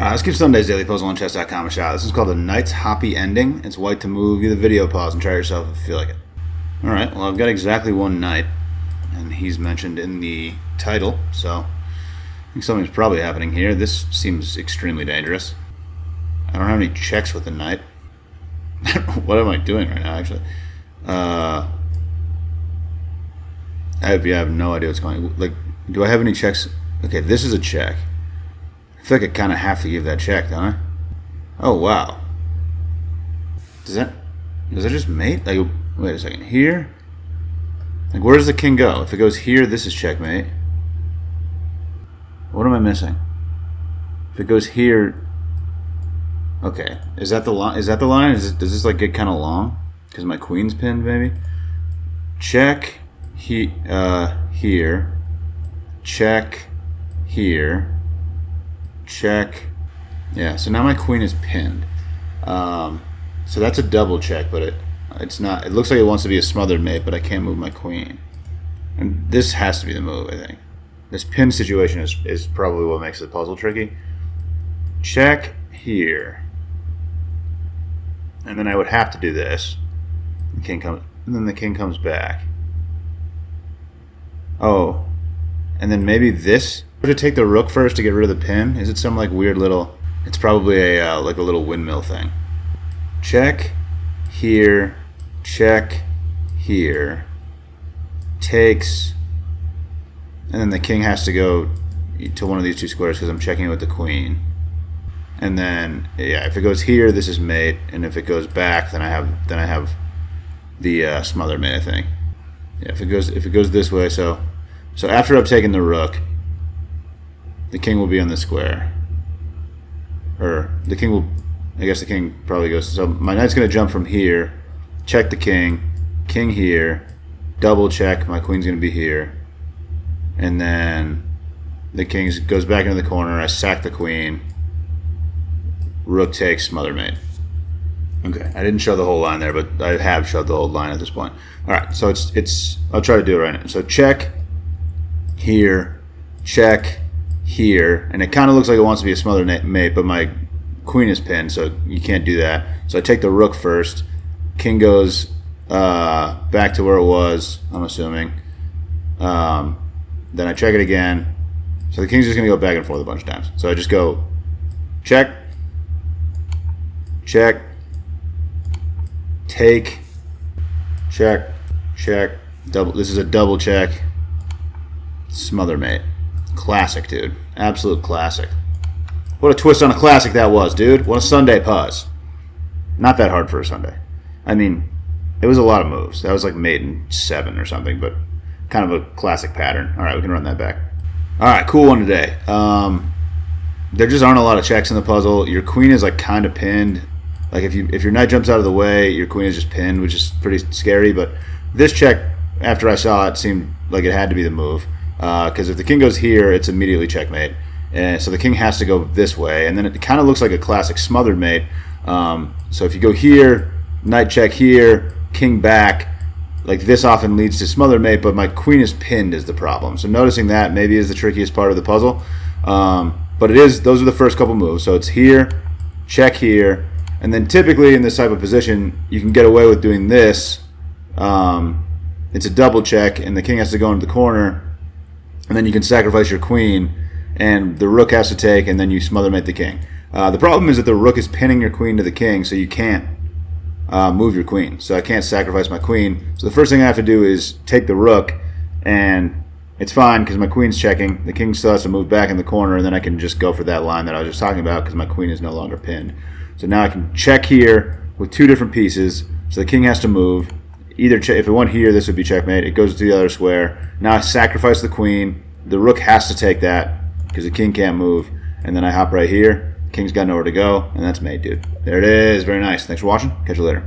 Let's give Sunday's Daily Puzzle on chess.com a shot. This is called the Knight's Hoppy Ending. It's white to move. Give the video pause and try yourself if you feel like it. Alright, well I've got exactly one knight, and he's mentioned in the title, so I think something's probably happening here. This seems extremely dangerous. I don't have any checks with the knight. What am I doing right now, actually? I have no idea what's going on. Like, do I have any checks? Okay, this is a check. I feel like I kind of have to give that check, don't I? Oh, wow. Does that just mate? Like, wait a second. Here? Like, where does the king go? If it goes here, this is checkmate. What am I missing? If it goes here... Okay. Is that the line? Is that the line? Does this, like, get kind of long? Because my queen's pinned, maybe? Check here. Check here. Check. Yeah, so now my queen is pinned. So that's a double check, but it's not. It looks like it wants to be a smothered mate, but I can't move my queen. And this has to be the move, I think. This pin situation is probably what makes the puzzle tricky. Check here. And then I would have to do this. The king comes, and then the king comes back. Oh. And then maybe this. To take the rook first to get rid of the pin? Is it some like weird little... It's probably a like a little windmill thing. Check here. Check here. Takes. And then the king has to go to one of these two squares because I'm checking it with the queen. And then, yeah, if it goes here, this is mate. And if it goes back, then I have the smother mate, I think. Yeah, if it goes this way, so after I've taken the rook, the king will be on the square. Or the king will... I guess the king probably goes... So my knight's going to jump from here. Check the king. King here. Double check. My queen's going to be here. And then the king goes back into the corner. I sack the queen. Rook takes, smother mate. Okay, I didn't show the whole line there, but I have showed the whole line at this point. Alright, so it's... I'll try to do it right now. So check here. Check here, and it kind of looks like it wants to be a smothered mate, but my queen is pinned, so you can't do that. So I take the rook first. King goes back to where it was, I'm assuming. Then I check it again. So the king's just going to go back and forth a bunch of times. So I just go check, check, take, check, check, double. This is a double check, smother mate. Classic, dude. Absolute classic. What a twist on a classic that was, dude. What a Sunday Puzz. Not that hard for a Sunday. I mean, it was a lot of moves. That was like mate in 7 or something, but kind of a classic pattern. All right, we can run that back. All right, cool one today. There just aren't a lot of checks in the puzzle. Your queen is like kind of pinned. Like if your knight jumps out of the way, your queen is just pinned, which is pretty scary. But this check, after I saw it, seemed like it had to be the move. Because if the king goes here, it's immediately checkmate. And so the king has to go this way. And then it kind of looks like a classic smothered mate. So if you go here, knight check here, king back, like this often leads to smothered mate, but my queen is pinned is the problem. So noticing that maybe is the trickiest part of the puzzle. But it is, those are the first couple moves. So it's here, check here, and then typically in this type of position, you can get away with doing this. It's a double check, and the king has to go into the corner. And then you can sacrifice your queen, and the rook has to take, and then you smother mate the king. The problem is that the rook is pinning your queen to the king, so you can't move your queen. So I can't sacrifice my queen. So the first thing I have to do is take the rook, and it's fine because my queen's checking. The king still has to move back in the corner, and then I can just go for that line that I was just talking about because my queen is no longer pinned. So now I can check here with 2 different pieces. So the king has to move. Either if it went here, this would be checkmate. It goes to the other square. Now I sacrifice the queen. The rook has to take that because the king can't move. And then I hop right here. King's got nowhere to go, and that's mate, dude. There it is. Very nice. Thanks for watching. Catch you later.